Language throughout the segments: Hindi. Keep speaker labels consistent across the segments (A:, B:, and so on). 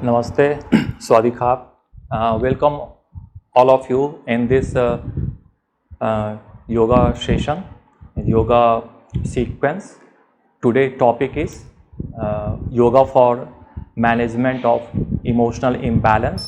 A: Namaste, Swadikap. Welcome all of you in this yoga session, yoga sequence. Today topic is yoga for management of emotional imbalance.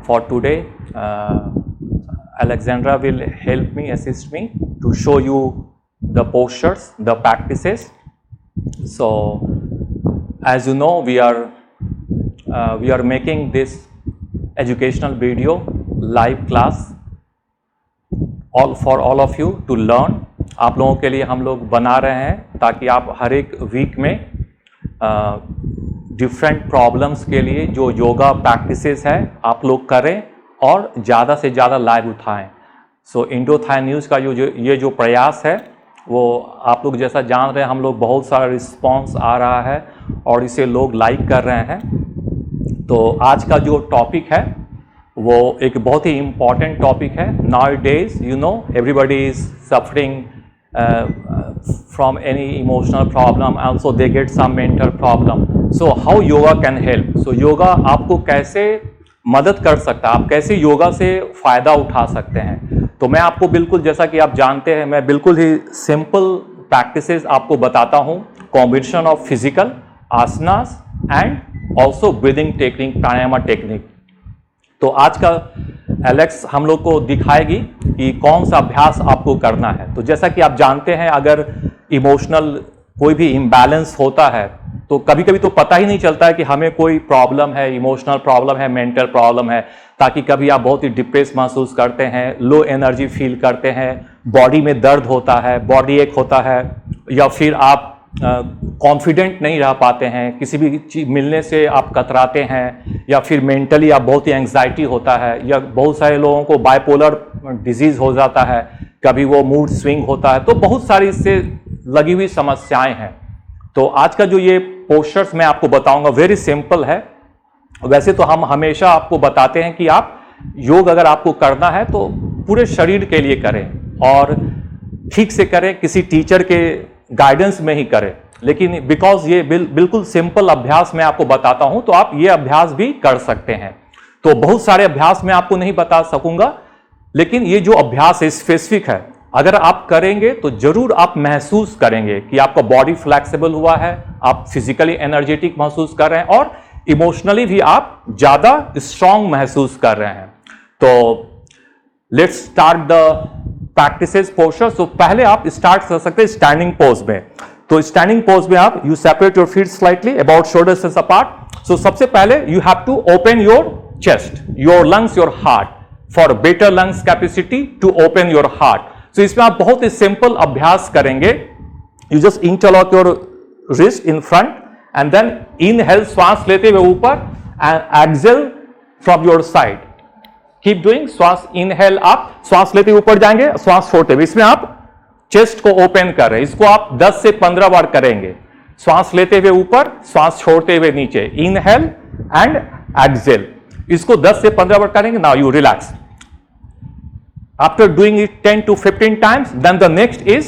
A: For today, Alexandra will help me, assist me to show you the postures, the practices. So, as you know, we are making this educational video live class for all of you to learn. आप लोगों के लिए हम लोग बना रहे हैं ताकि आप हर एक वीक में डिफरेंट प्रॉब्लम्स के लिए जो योगा प्रैक्टिसेस है आप लोग करें और ज़्यादा से ज़्यादा लाइव उठाएं. सो इंडो थाई न्यूज़ का ये जो प्रयास है वो आप लोग जैसा जान रहे हैं, हम लोग बहुत सारा रिस्पांस आ रहा है और इसे लोग लाइक कर रहे हैं. तो आज का जो टॉपिक है वो एक बहुत ही इम्पॉर्टेंट टॉपिक है. Now days you know everybody is suffering from any emotional problem, also they get some mental problem. So how yoga can help? So yoga आपको कैसे मदद कर सकता है, आप कैसे योगा से फ़ायदा उठा सकते हैं. तो मैं आपको बिल्कुल जैसा कि आप जानते हैं, मैं बिल्कुल ही सिंपल प्रैक्टिसेस आपको बताता हूँ. Combination of physical asanas and also breathing technique, pranayama technique. तो आज का एलेक्स हम लोग को दिखाएगी कि कौन सा अभ्यास आपको करना है. तो जैसा कि आप जानते हैं, अगर इमोशनल कोई भी इम्बैलेंस होता है तो कभी कभी तो पता ही नहीं चलता है कि हमें कोई प्रॉब्लम है, इमोशनल प्रॉब्लम है, मेंटल प्रॉब्लम है. ताकि कभी आप बहुत ही डिप्रेस महसूस करते हैं, लो एनर्जी फील करते हैं, बॉडी में दर्द होता है, बॉडी एक होता है, या फिर आप कॉन्फिडेंट नहीं रह पाते हैं, किसी भी चीज मिलने से आप कतराते हैं, या फिर मेंटली आप बहुत ही एंग्जाइटी होता है, या बहुत सारे लोगों को बाइपोलर डिजीज हो जाता है, कभी वो मूड स्विंग होता है. तो बहुत सारी इससे लगी हुई समस्याएं हैं. तो आज का जो ये पोस्चर्स मैं आपको बताऊंगा वेरी सिंपल है. वैसे तो हम हमेशा आपको बताते हैं कि आप योग अगर आपको करना है तो पूरे शरीर के लिए करें और ठीक से करें, किसी टीचर के गाइडेंस में ही करें. लेकिन बिकॉज ये बिल्कुल सिंपल अभ्यास मैं आपको बताता हूं तो आप ये अभ्यास भी कर सकते हैं. तो बहुत सारे अभ्यास मैं आपको नहीं बता सकूंगा, लेकिन ये जो अभ्यास है स्पेसिफिक है. अगर आप करेंगे तो जरूर आप महसूस करेंगे कि आपका बॉडी फ्लेक्सिबल हुआ है, आप फिजिकली एनर्जेटिक महसूस कर रहे हैं और इमोशनली भी आप ज्यादा स्ट्रांग महसूस कर रहे हैं. तो let's start the practices posture. तो पहले आप स्टार्ट कर सकते हैं स्टैंडिंग पोज में. तो स्टैंडिंग पोज में आप you separate your feet slightly about shoulder distance apart. So सबसे पहले you have to open your chest, your lungs, your heart for better lungs capacity to open your heart. तो इसमें आप बहुत ही सिंपल अभ्यास करेंगे. You just interlock your wrist in front and then inhale, श्वास लेते हुए ऊपर, and exhale from your side. Keep doing. श्वास इनहेल, आप श्वास लेते ऊपर जाएंगे, श्वास छोड़ते हुए. इसमें आप चेस्ट को ओपन कर रहे हैं. इसको आप 10 से 15 बार करेंगे. श्वास लेते हुए ऊपर, श्वास छोड़ते हुए नीचे, इनहेल एंड एक्सहेल. इसको 10 से 15 बार करेंगे. Now you relax. After doing it 10 to 15 times, then the next is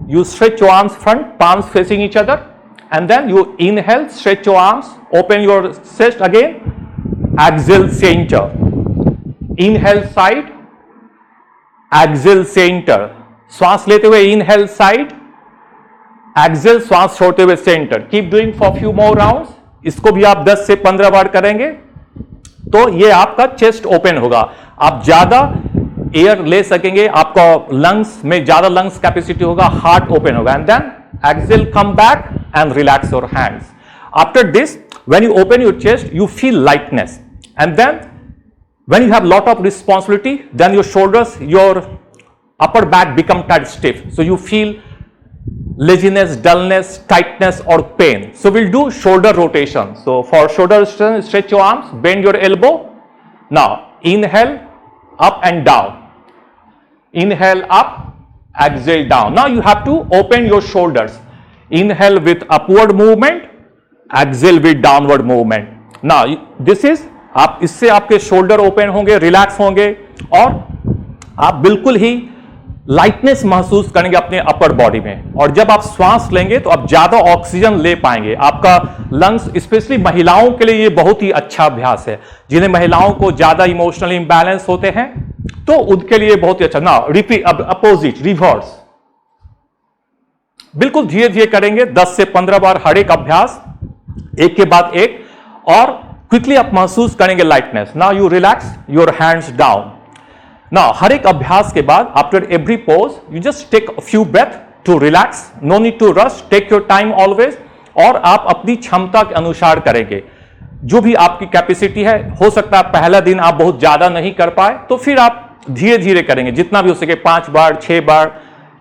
A: you stretch your arms front, palms facing each other, and then you inhale, stretch your arms, open your chest again, exhale center, inhale side, exhale center. श्वास लेते हुए inhale side, exhale श्वास छोड़ते हुए center. Keep doing for few more rounds. इसको भी आप 10 से 15 बार करेंगे तो ये आपका चेस्ट ओपन होगा, आप ज्यादा एयर ले सकेंगे, आपका लंग्स में ज्यादा लंग्स कैपेसिटी होगा, हार्ट ओपन होगा. And then exhale, come back and relax your hands. After this, when you open your chest, you feel lightness. And then when you have lot of responsibility, then your shoulders, your upper back become tight stiff. So you feel laziness, dullness, tightness or pain. So we'll do shoulder rotation. So for shoulder rotation, stretch your arms, bend your elbow. Now inhale, up and down. Inhale up, exhale down. Now you have to open your shoulders. Inhale with upward movement, exhale with downward movement. ना दिस इज, आप इससे आपके शोल्डर ओपन होंगे, रिलैक्स होंगे और आप बिल्कुल ही लाइटनेस महसूस करेंगे अपने अपर बॉडी में। और जब आप श्वास लेंगे तो आप ज्यादा ऑक्सीजन ले पाएंगे। आपका लंग्स, स्पेशली महिलाओं के लिए ये बहुत ही अच्छा अभ्यास है, जिन्हें महिलाओं को ज्यादा इमोशनल इंबैलेंस होते हैं तो उनके लिए बहुत ही अच्छा। ना रिपीट, अपोजिट, रिवर्स, बिल्कुल धीरे धीरे करेंगे, 10 से 15 बार हर एक अभ्यास, एक के बाद एक, और क्विकली आप महसूस करेंगे lightness. Now you relax your hands down. Now हर एक अभ्यास के बाद, after every pose, you just take a few breath to relax, no need to rush, take your time always. और आप अपनी क्षमता के अनुसार करेंगे, जो भी आपकी कैपेसिटी है। हो सकता है पहला दिन आप बहुत ज्यादा नहीं कर पाए, तो फिर आप धीरे धीरे करेंगे, जितना भी हो सके, 5 बार, 6 बार,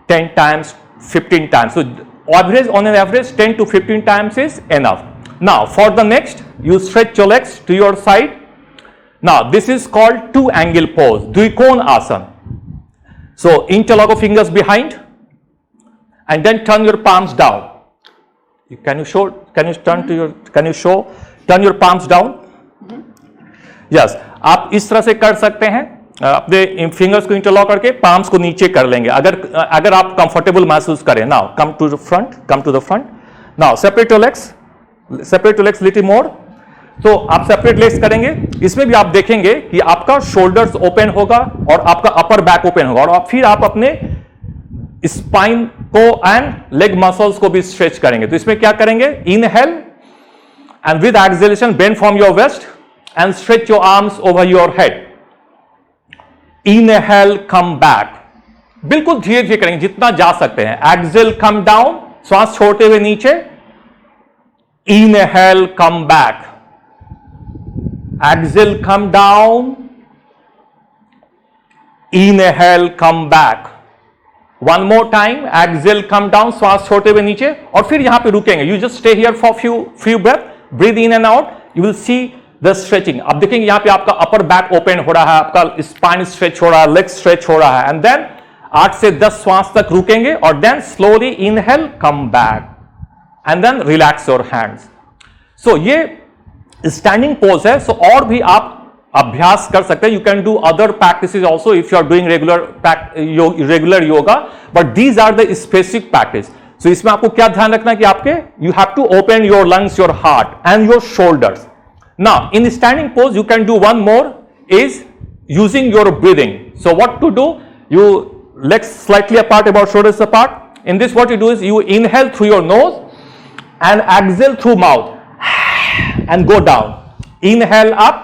A: 10 times, 15 times. So average, on an average 10 to 15 times is enough. Now for the next, you stretch your legs to your side. Now this is called two angle pose, Dvikon asana. So interlock your fingers behind and then turn your palms down. Can you show, turn your palms down? Yes, आप इस तरह से कर सकते हैं, अपने फिंगर्स को इंटरलॉक करके पाम्स को नीचे कर लेंगे, अगर आप कंफर्टेबल महसूस करें। Now come to the front, now separate your legs little more. तो आप सेपरेट लेग्स करेंगे, इसमें भी आप देखेंगे कि आपका शोल्डर्स ओपन होगा और आपका अपर बैक ओपन होगा, और फिर आप अपने स्पाइन को एंड लेग मसल्स को भी स्ट्रेच करेंगे। तो इसमें क्या करेंगे, inhale and with exhalation bend from your waist and stretch your arms over your head. Inhale come back, बिल्कुल धीरे धीरे करेंगे, जितना जा सकते हैं। एक्सहेल कम डाउन, श्वास छोड़ते हुए नीचे। Inhale come back, exhale come down, inhale come back. One more time, exhale come down, श्वास छोड़ते हुए नीचे, और फिर यहां पे रुकेंगे। You just stay here for few breath, breathe in and out, you will see the stretching. अब देखेंगे यहां पे आपका अपर बैक ओपन हो रहा है, आपका स्पाइन स्ट्रेच हो रहा है, लेग स्ट्रेच हो रहा है, एंड देन 8 से 10 श्वास तक रुकेंगे, और then slowly inhale come back and then relax your hands. So ये स्टैंडिंग पोज है। सो और भी आप अभ्यास कर सकते हैं। You can do other practices also if you are doing regular yoga, but these are the specific practice. So इसमें आपको क्या ध्यान रखना है कि आपके you have to open your lungs, your heart and your shoulders. Now, in standing pose, you can do one more, is using your breathing. So, what to do? You legs slightly apart, about shoulders apart. In this, what you do is you inhale through your nose and exhale through mouth, and go down. Inhale up,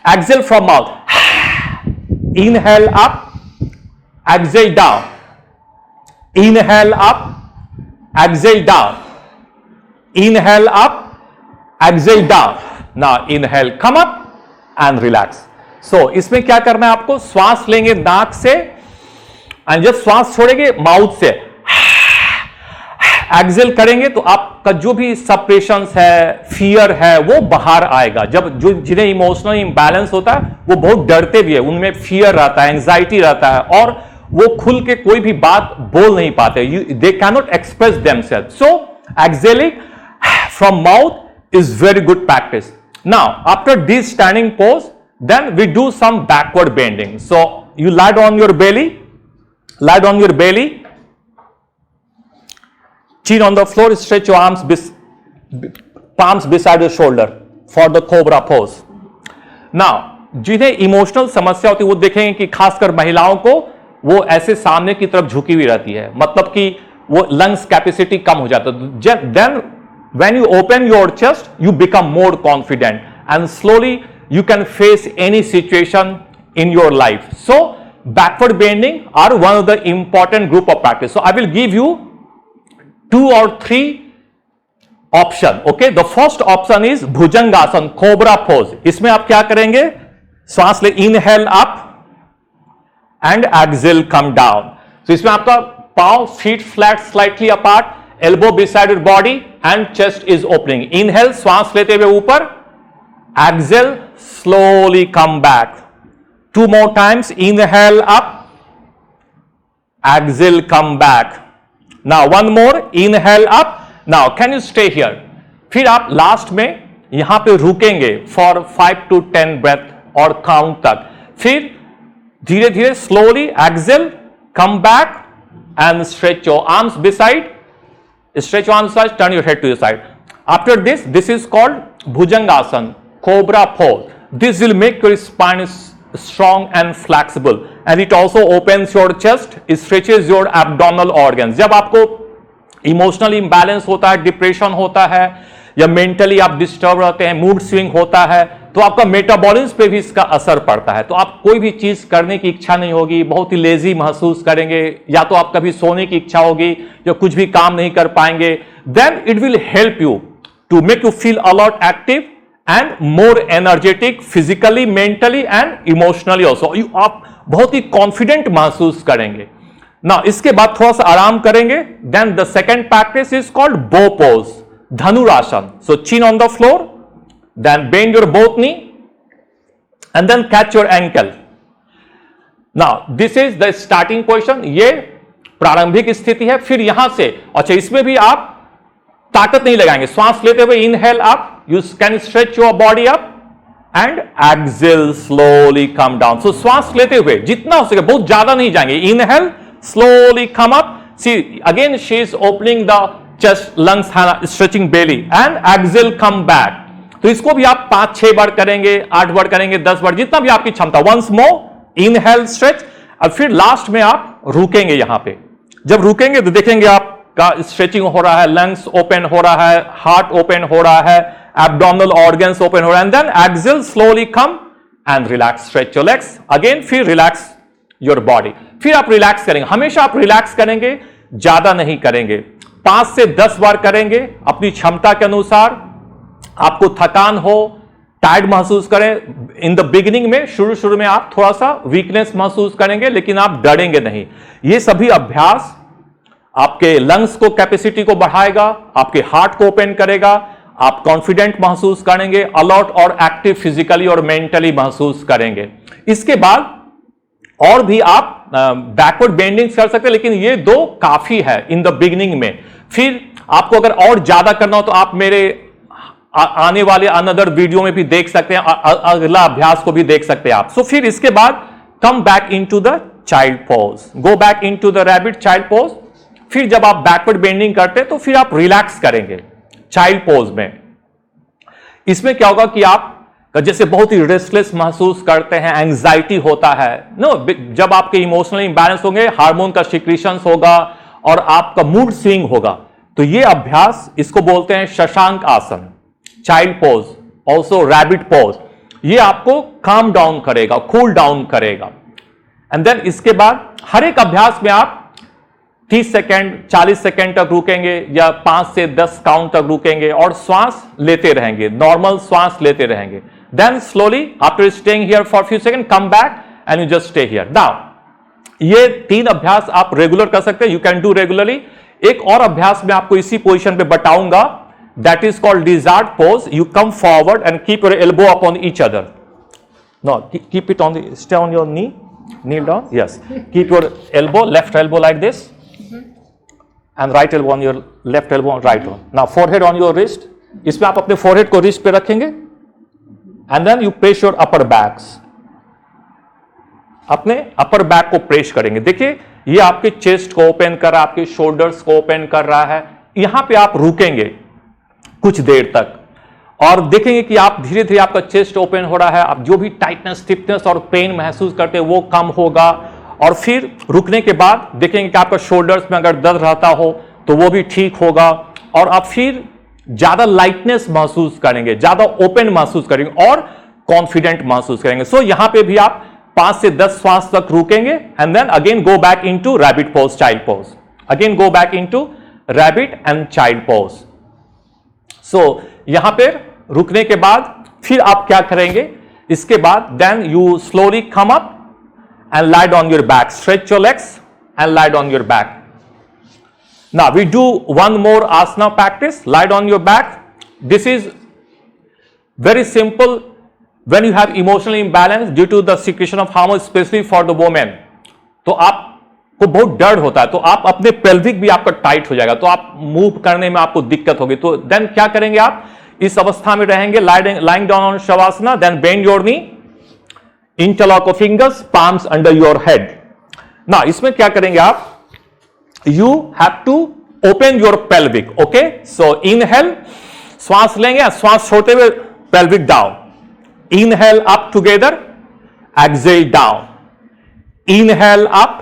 A: exhale from mouth. Inhale up, exhale down. Inhale up, exhale down. Inhale up, exhale down. Now inhale, come up and relax. So इसमें क्या करना है आपको, श्वास लेंगे नाक से, और जब श्वास छोड़ेंगे माउथ से, एक्सहेल करेंगे तो आपका जो भी सप्रेशंस है, फियर है, वो बाहर आएगा। जब जो जिन्हें इमोशनल इंबैलेंस होता है वो बहुत डरते भी है, उनमें फियर रहता है, एंजाइटी रहता है, और वो खुल के कोई भी बात बोल नहीं पाते, they can not express themself. So exhaling from mouth is very good practice. Now after this standing pose, then we do some backward bending. So you lie on your belly, chin on the floor, stretch your palms beside your shoulder for the cobra pose. Now जिन्हें इमोशनल समस्या होती है वो देखेंगे कि खासकर महिलाओं को वो ऐसे सामने की तरफ झुकी हुई रहती है, मतलब कि वो लंग्स कैपेसिटी कम हो जाता है। Then when you open your chest, you become more confident, and slowly you can face any situation in your life. So backward bending are one of the important group of practice. So I will give you 2 or 3 option. Okay, the first option is Bhujangasana, cobra pose. इसमें आप क्या करेंगे, श्वास ले, inhale up and exhale come down. So इसमें आपका पाँव, feet flat slightly apart, elbow beside your body and chest is opening. Inhale, श्वास लेते हुए ऊपर, exhale, slowly come back. 2 more times, inhale up, exhale, come back. Now one more, inhale up. Now can you stay here? फिर आप लास्ट में यहां पे रुकेंगे फॉर 5 to 10 ब्रेथ और काउंट तक, फिर धीरे धीरे slowly exhale, come back and stretch your arms beside, stretch your arms side, turn your head to your side. After this is called Bhujangasana, Cobra pose. This will make your spine strong and flexible, and it also opens your chest, it stretches your abdominal organs. जब आपको इमोशनल इम्बैलेंस होता है, डिप्रेशन होता है, या मेंटली आप डिस्टर्ब रहते हैं, मूड स्विंग होता है, तो आपका मेटाबॉलिज्म पे भी इसका असर पड़ता है। तो आप कोई भी चीज करने की इच्छा नहीं होगी, बहुत ही लेजी महसूस करेंगे, या तो आप कभी सोने की इच्छा होगी, या कुछ भी काम नहीं कर पाएंगे। Then it will help you to make you feel alert, active and more energetic physically, mentally and emotionally also. आप बहुत ही कॉन्फिडेंट महसूस करेंगे ना। इसके बाद थोड़ा सा आराम करेंगे। Then the second practice is called bow pose, Dhanurasana. So chin on the floor, then bend your both knee and then catch your ankle. Now this is the starting position, ये प्रारंभिक स्थिति है। फिर यहां से, अच्छा इसमें भी आप ताकत नहीं लगाएंगे, श्वास लेते हुए inhale up, you can stretch your body up and exhale, slowly come down. So श्वास लेते हुए जितना हो सके, बहुत ज्यादा नहीं जाएंगे, inhale, slowly come up, see again she is opening the chest, lungs, stretching belly and exhale, come back. तो इसको भी आप 5-6 बार करेंगे, 8 बार करेंगे, 10 बार, जितना भी आपकी क्षमता। वंस मोर इनहेल, स्ट्रेच, और फिर लास्ट में आप रुकेंगे। यहां पे जब रुकेंगे तो देखेंगे आपका स्ट्रेचिंग हो रहा है, लंग्स ओपन हो रहा है, हार्ट ओपन हो रहा है, एब्डोमिनल ऑर्गन्स ओपन हो रहा है। And then exhale, slowly come and relax, stretch your legs again, फिर रिलैक्स योर बॉडी। फिर आप रिलैक्स करेंगे, हमेशा आप रिलैक्स करेंगे, ज्यादा नहीं करेंगे, 5 से 10 बार करेंगे अपनी क्षमता के अनुसार। आपको थकान हो, टायर्ड महसूस करें, इन द बिगिनिंग में, शुरू में आप थोड़ा सा वीकनेस महसूस करेंगे, लेकिन आप डरेंगे नहीं। ये सभी अभ्यास आपके लंग्स को, कैपेसिटी को बढ़ाएगा, आपके हार्ट को ओपन करेगा, आप कॉन्फिडेंट महसूस करेंगे, अलर्ट और एक्टिव फिजिकली और मेंटली महसूस करेंगे। इसके बाद और भी आप बैकवर्ड बेंडिंग कर सकते हैं, लेकिन ये 2 काफी है इन द बिगिनिंग में। फिर आपको अगर और ज्यादा करना हो तो आप मेरे आने वाले अनदर वीडियो में भी देख सकते हैं, अगला अभ्यास को भी देख सकते हैं आप। सो फिर इसके बाद come back into the child pose, go back into the rabbit child pose. फिर जब आप बैकवर्ड बेंडिंग करते हैं तो फिर आप रिलैक्स करेंगे चाइल्ड पोज में। इसमें क्या होगा कि आप जैसे बहुत ही रेस्टलेस महसूस करते हैं, एंजाइटी होता है नो, जब आपके इमोशनल इंबैलेंस होंगे, हार्मोन का सिक्रीशन होगा और आपका मूड स्विंग होगा, तो ये अभ्यास, इसको बोलते हैं शशांक आसन, child pose, also rabbit pose. ये आपको काम डाउन करेगा, कूल डाउन करेगा। एंड देन इसके बाद हर एक अभ्यास में आप 30 सेकेंड, 40 सेकेंड तक रुकेंगे, या 5 से 10 काउंट तक रुकेंगे और श्वास लेते रहेंगे, नॉर्मल श्वास लेते रहेंगे। Then slowly, after staying here for a few seconds, come back and you just stay here. Now, ये 3 अभ्यास आप रेगुलर कर सकते हैं, you can do regularly. एक और अभ्यास मैं आपको इसी पोजीशन पे बताऊंगा, that is called lizard pose. You come forward and keep your elbow upon each other. No, keep it on the, stay on your knee, kneel down. Yes, keep your elbow, left elbow like this, and right elbow on your left elbow, right one. Now forehead on your wrist. इसमें आप अपने forehead को wrist पे रखेंगे, and then you press your upper backs. अपने अपर बैक को प्रेस करेंगे। देखिए ये आपके चेस्ट को ओपन कर रहा है, आपके शोल्डर्स को ओपन कर रहा है। यहां पे आप रुकेंगे कुछ देर तक और देखेंगे कि आप धीरे धीरे आपका चेस्ट ओपन हो रहा है, आप जो भी टाइटनेस, स्टिफनेस और पेन महसूस करते हैं वो कम होगा। और फिर रुकने के बाद देखेंगे कि आपका शोल्डर्स में अगर दर्द रहता हो तो वो भी ठीक होगा, और आप फिर ज्यादा लाइटनेस महसूस करेंगे, ज्यादा ओपन महसूस करेंगे और कॉन्फिडेंट महसूस करेंगे। सो यहां पे भी आप 5 से 10 श्वास तक रुकेंगे, and then again go back into rabbit pose, child pose, again go back into rabbit and child pose. So यहां पे रुकने के बाद फिर आप क्या करेंगे, इसके बाद then you slowly come up and lie on your back, stretch your legs and lie on your back. Now we do one more asana practice, lie on your back. This is very simple when you have emotional imbalance due to the secretion of hormones, especially for the women. तो आपको बहुत डर होता है, तो आप अपने पेल्विक भी आपका टाइट हो जाएगा, तो आप मूव करने में आपको दिक्कत होगी। तो देन क्या करेंगे आप, इस अवस्था में रहेंगे, lying down on shavasana, then bend your knee, interlock of fingers, palms under your head. Now इसमें क्या करेंगे आप? You have to open your pelvic, okay? So inhale, श्वास लेंगे, श्वास छोड़ते हुए pelvic down. Inhale up together, exhale down. Inhale up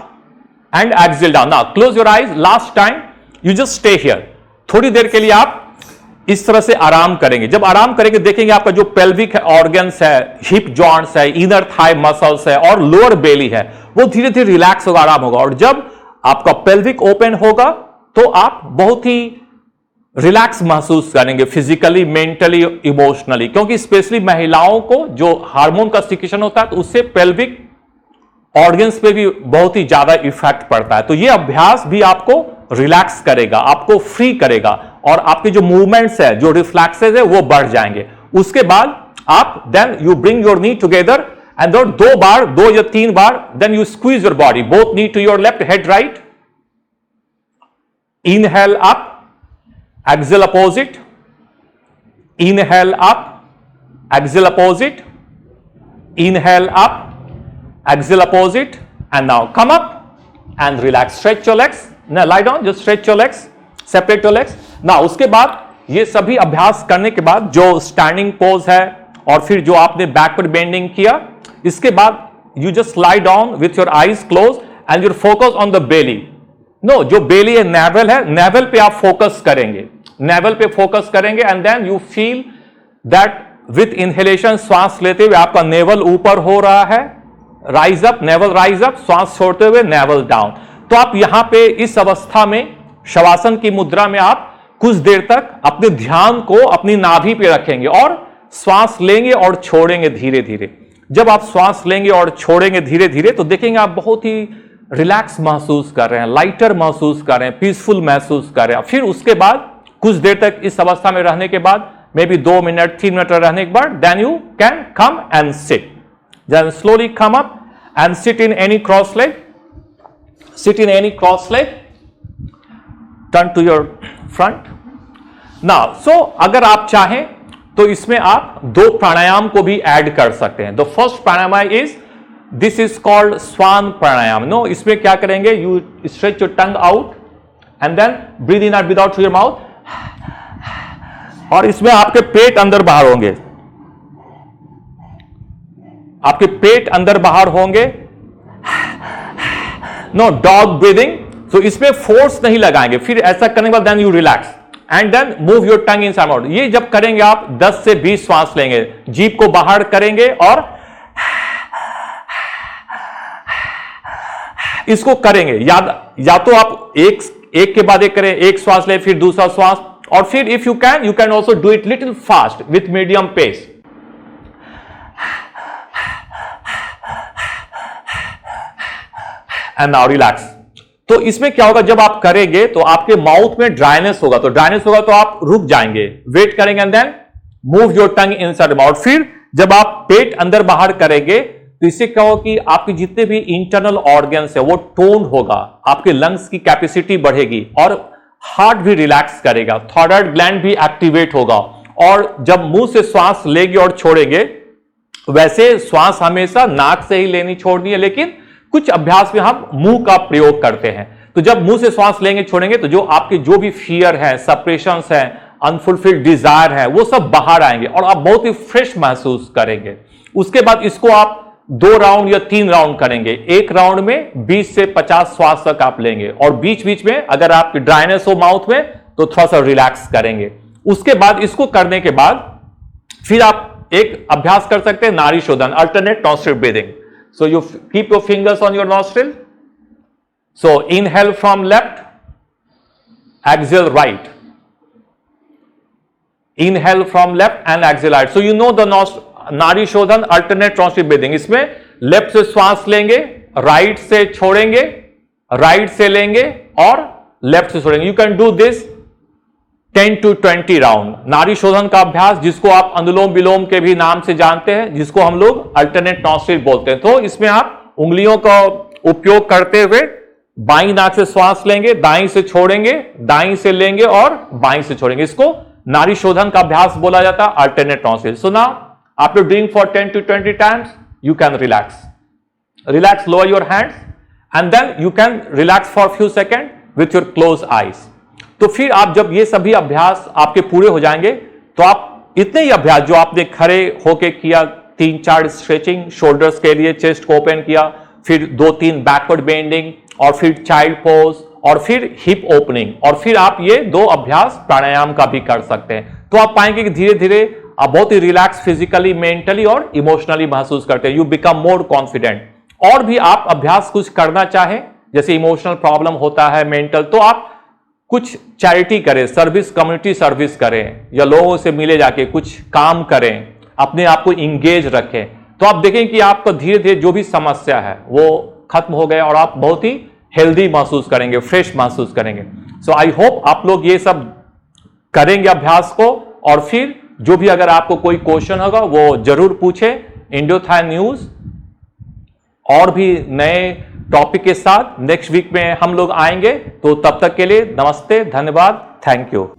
A: and exhale down. Now close your eyes. Last time you just stay here. थोड़ी देर के लिए आप इस तरह से आराम करेंगे. जब आराम करेंगे देखेंगे आपका जो पेल्विक ऑर्गन्स है, हिप जॉइंट्स है, इनर थाई मसल्स है और लोअर बेली है, वो धीरे धीरे रिलैक्स होगा, आराम होगा. और जब आपका पेल्विक ओपन होगा तो आप बहुत ही रिलैक्स महसूस करेंगे फिजिकली, मेंटली, इमोशनली. क्योंकि स्पेशली महिलाओं को जो हार्मोन का सिक्रेशन होता है तो उससे पेल्विक ऑर्गन्स पे भी बहुत ही ज्यादा इफेक्ट पड़ता है. तो ये अभ्यास भी आपको रिलैक्स करेगा, आपको फ्री करेगा और आपके जो मूवमेंट्स है, जो रिफ्लेक्सेस है, वो बढ़ जाएंगे. उसके बाद आप then you bring your knee together and दो या तीन बार then you squeeze your body, both knee to your left, head right. Inhale up, exhale opposite. Inhale up, exhale opposite. Inhale up, exhale opposite. And now come up and relax. Stretch your legs. Now lie down, just stretch your legs, separate your legs. Now उसके बाद ये सभी अभ्यास करने के बाद जो स्टैंडिंग पोज है और फिर जो आपने बैकवर्ड बेंडिंग किया, इसके बाद you just lie down with your eyes close and your focus on the belly. No, जो बेली है, नेवल है, नेवल पे आप फोकस करेंगे, नेवल पे फोकस करेंगे and then you feel that with inhalation, श्वास लेते हुए आपका नेवल ऊपर हो रहा है, rise up, navel rise up, श्वास छोड़ते हुए नेवल डाउन. तो आप यहां पे इस अवस्था में शवासन की मुद्रा में आप कुछ देर तक अपने ध्यान को अपनी नाभि पे रखेंगे और श्वास लेंगे और छोड़ेंगे धीरे धीरे. जब आप श्वास लेंगे और छोड़ेंगे धीरे धीरे तो देखेंगे आप बहुत ही रिलैक्स महसूस कर रहे हैं, लाइटर महसूस कर रहे हैं, पीसफुल महसूस कर रहे हैं. फिर उसके बाद कुछ देर तक इस अवस्था में रहने के बाद, मे बी 2 मिनट 3 मिनट रहने के बाद, then you can come and sit. Then slowly come up and sit in any cross leg. Sit in any cross leg. Turn to your front. Now so अगर आप चाहें तो इसमें आप 2 प्राणायाम को भी ऐड कर सकते हैं. The first pranayama is, this is called Shwan pranayama. नो, इसमें क्या करेंगे, you stretch your tongue out and then breathe in out without through your mouth. और इसमें आपके पेट अंदर बाहर होंगे, आपके पेट अंदर बाहर होंगे. No, dog breathing. तो इसमें फोर्स नहीं लगाएंगे. फिर ऐसा करने के बाद then you relax and then move your tongue inside out. ये जब करेंगे आप 10 से 20 श्वास लेंगे, जीभ को बाहर करेंगे और इसको करेंगे. या तो आप एक के बाद एक करें, एक श्वास ले, फिर दूसरा श्वास, और फिर if you can also do it little fast with medium pace. And now relax. तो इसमें क्या होगा, जब आप करेंगे तो आपके माउथ में ड्राइनेस होगा, तो आप रुक जाएंगे, वेट करेंगे and then move your tongue inside mouth. फिर जब आप पेट अंदर बाहर करेंगे तो इससे क्या होगा कि आपके जितने भी इंटरनल ऑर्गन्स है वो टोन होगा, आपके लंग्स की कैपेसिटी बढ़ेगी और हार्ट भी रिलैक्स करेगा, थायराइड ग्लैंड भी एक्टिवेट होगा. और जब मुंह से श्वास लेंगे और छोड़ेंगे, वैसे श्वास हमेशा नाक से ही लेनी छोड़नी है, लेकिन कुछ अभ्यास में हम मुंह का प्रयोग करते हैं. तो जब मुंह से श्वास लेंगे छोड़ेंगे तो जो आपके जो भी फियर है, सप्रेशंस है, अनफुलफिल्ड डिजायर है, वो सब बाहर आएंगे और आप बहुत ही फ्रेश महसूस करेंगे. उसके बाद इसको आप 2 राउंड या 3 राउंड करेंगे. एक राउंड में 20 से 50 श्वास तक आप लेंगे और बीच बीच में अगर आपकी ड्राइनेस हो माउथ में तो थोड़ा सा रिलैक्स करेंगे. उसके बाद इसको करने के बाद फिर आप एक अभ्यास कर सकते हैं, नाड़ी शोधन, alternate nostril breathing. So you keep your fingers on your nostril. So inhale from left, exhale right. Inhale from left and exhale right. So you know the नाड़ी शोधन, अल्टरनेट नॉस्ट्रिल ब्रीदिंग. इसमें लेफ्ट से श्वास लेंगे, राइट से छोड़ेंगे, राइट से लेंगे और लेफ्ट से छोड़ेंगे. You can do this 10 to 20 round. नाड़ी शोधन का अभ्यास जिसको आप अनुलोम विलोम के भी नाम से जानते हैं, जिसको हम लोग अल्टरनेट नॉस्ट्रिल बोलते हैं. तो इसमें आप उंगलियों का उपयोग करते हुए बाईं नाक से श्वास लेंगे, दाईं से छोड़ेंगे, दाईं से लेंगे और बाईं से छोड़ेंगे. इसको नाड़ी शोधन का अभ्यास बोला जाता है alternate nostril. So now after doing for 10 to 20 times you can relax lower your hands and then you can relax for few second with your close eyes. तो फिर आप जब ये सभी अभ्यास आपके पूरे हो जाएंगे तो आप इतने ही अभ्यास जो आपने खड़े होके किया, 3-4 स्ट्रेचिंग शोल्डर्स के लिए, चेस्ट को ओपन किया, फिर 2-3 बैकवर्ड बेंडिंग और फिर चाइल्ड पोज और फिर हिप ओपनिंग और फिर आप ये 2 अभ्यास प्राणायाम का भी कर सकते हैं। तो आप पाएंगे कि धीरे धीरे आप बहुत ही रिलैक्स फिजिकली, मेंटली और इमोशनली महसूस करते हैं। You become more confident. और भी आप अभ्यास कुछ करना चाहें, जैसे इमोशनल प्रॉब्लम होता है, मेंटल, तो आप कुछ चैरिटी करें, सर्विस, कम्युनिटी सर्विस करें या लोगों से मिले जाके कुछ काम करें, अपने आप को इंगेज रखें। तो आप देखें कि आपको धीरे धीरे जो भी समस्या है वो खत्म हो गए और आप बहुत ही हेल्दी महसूस करेंगे, फ्रेश महसूस करेंगे। सो आई होप आप लोग ये सब करेंगे अभ्यास को। और फिर जो भी अगर आपको कोई क्वेश्चन होगा वो जरूर पूछे। इंडोथाई न्यूज और भी नए टॉपिक के साथ नेक्स्ट वीक में हम लोग आएंगे। तो तब तक के लिए नमस्ते, धन्यवाद, थैंक यू।